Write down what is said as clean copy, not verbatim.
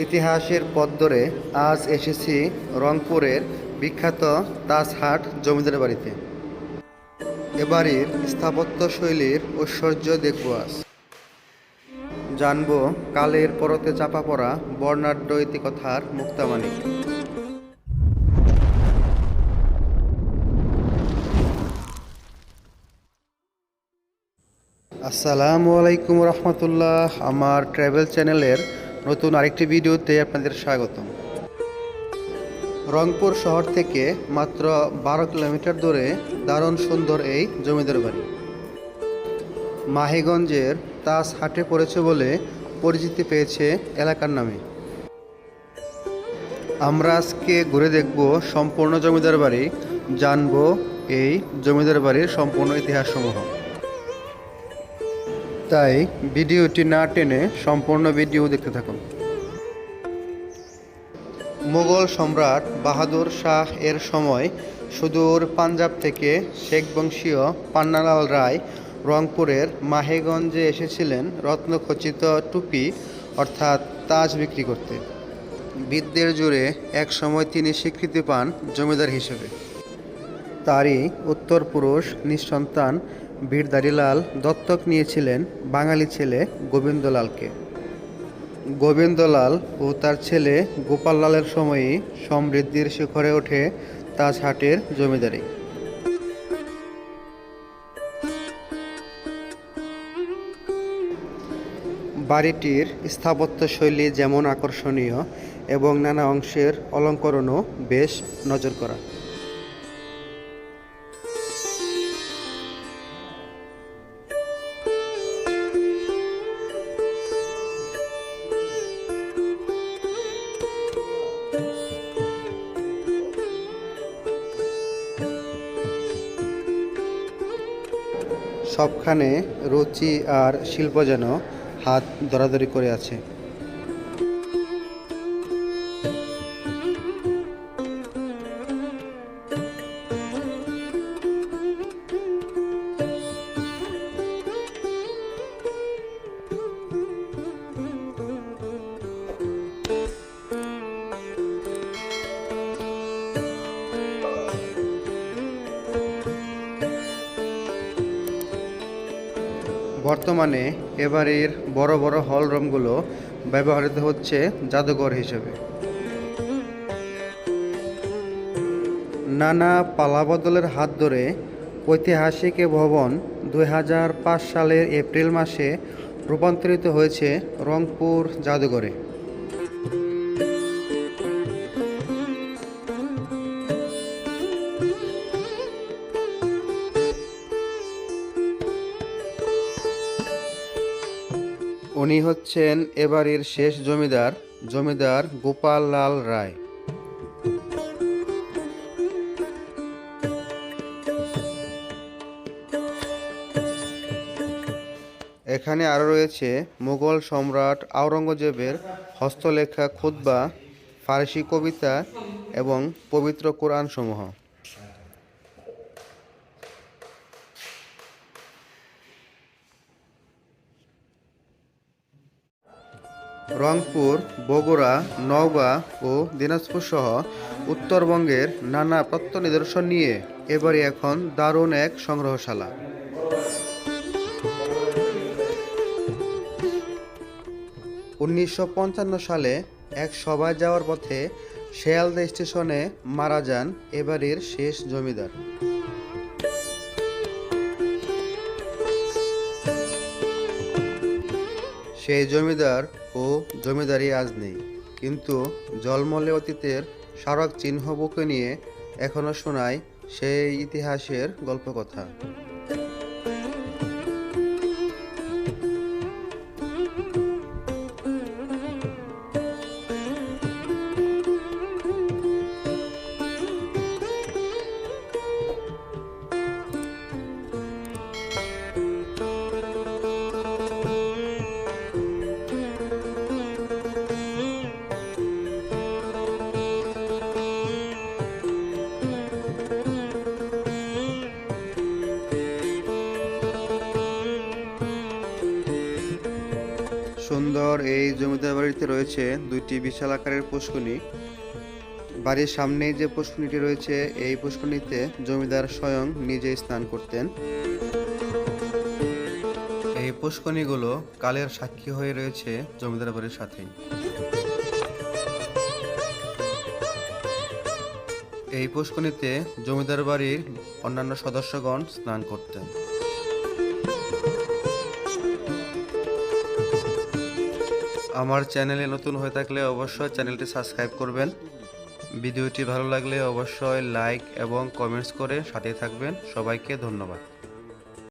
ইতিহাসের পথ ধরে আজ এসেছি রংপুরের বিখ্যাত তাজহাট জমিদার বাড়িতে। এ বাড়ির স্থাপত্যশৈলীর ঐশ্বর্য দেখব আজ। জানব কালের পরতে চাপা পড়া বর্ণাঢ্য ইতিকথার মুক্তামাণি। আসসালামু আলাইকুম রহমতুল্লাহ। আমার ট্রাভেল চ্যানেলের নতুন আরেকটি ভিডিওতে আপনাদের স্বাগতম। রংপুর শহর থেকে মাত্র 12 কিলোমিটার দূরে দারুণ সুন্দর এই জমিদার বাড়ি মাহিগঞ্জের তাজহাটে পড়েছে বলে পরিচিতি পেয়েছে এলাকার নামে। আমরা আজকে ঘুরে দেখব সম্পূর্ণ জমিদার বাড়ি, জানব এই জমিদার বাড়ির সম্পূর্ণ ইতিহাসসমূহ। তাই ভিডিওটি না টেনে সম্পূর্ণ ভিডিও দেখতে থাকুন। মুঘল সম্রাট বাহাদুর শাহ এর সময় সুদূর পাঞ্জাব থেকে শেখ বংশীয় পান্নালাল রায় রংপুরের মাহেগঞ্জে এসেছিলেন রত্নখচিত টুপি অর্থাৎ তাজ বিক্রি করতে। বিদ্যের জোরে এক সময় তিনি স্বীকৃতি পান জমিদার হিসেবে। তারই উত্তরপুরুষ নিঃসন্তান বীরদারিলাল দত্তক নিয়েছিলেন বাঙালি ছেলে গোবিন্দলালকে। গোবিন্দলাল ও তার ছেলে গোপাললালের সময়ই সমৃদ্ধির শিখরে ওঠে তাজহাটের জমিদারি। বাড়িটির স্থাপত্যশৈলী যেমন আকর্ষণীয় এবং নানা অংশের অলঙ্করণও বেশ নজর করা। সবখানে রুচি আর শিল্প যেন হাত ধরাধরি করে আছে। বর্তমানে এবারের বড় বড় হল রুমগুলো ব্যবহৃত হচ্ছে জাদুঘর হিসেবে। নানা পালাবদলের হাত ধরে ঐতিহাসিক এ ভবন 2005 সালের এপ্রিল মাসে রূপান্তরিত হয়েছে রংপুর জাদুঘরে। উনি হচ্ছেন এবারের শেষ জমিদার, জমিদার গোপাল লাল রায়। এখানে আরও রয়েছে মুঘল সম্রাট আওরঙ্গজেবের হস্তলেখা খুতবা, ফার্সি কবিতা এবং পবিত্র কোরআন সমূহ। রংপুর, বগুড়া, নওগাঁ ও দিনাজপুর সহ উত্তরবঙ্গের নানা প্রত্ন নিদর্শন নিয়ে এবারে এখন দারুণ এক সংগ্রহশালা। (1955) সালে এক সভায় যাওয়ার পথে শেয়ালদা স্টেশনে মারা যান এবারের শেষ জমিদার। সেই জমিদার ও জমিদারি আজ নেই, কিন্তু জলমলে অতীতের স্মারক চিহ্ন বুকে নিয়ে এখনো শোনায় সেই ইতিহাসের গল্পকথা। এই জমিদার বাড়িতে রয়েছে দুইটি বিশাল আকারের পুষ্করিণী। বাড়ির সামনেই যে পুষ্করিণীটি রয়েছে এই পুষ্করিণীতে জমিদার স্বয়ং নিজে স্নান করতেন। এই পুষ্করিণীগুলো কালের সাক্ষী হয়ে রয়েছে জমিদার বাড়ির সাথেই। এই পুষ্করিণীতে জমিদার বাড়ির অন্যান্য সদস্যগণ স্নান করতেন। আমার চ্যানেলে নতুন হয়ে থাকলে অবশ্যই চ্যানেলটি সাবস্ক্রাইব করবেন। ভিডিওটি ভালো লাগলে অবশ্যই লাইক এবং কমেন্টস করে সাথে থাকবেন। সবাইকে ধন্যবাদ।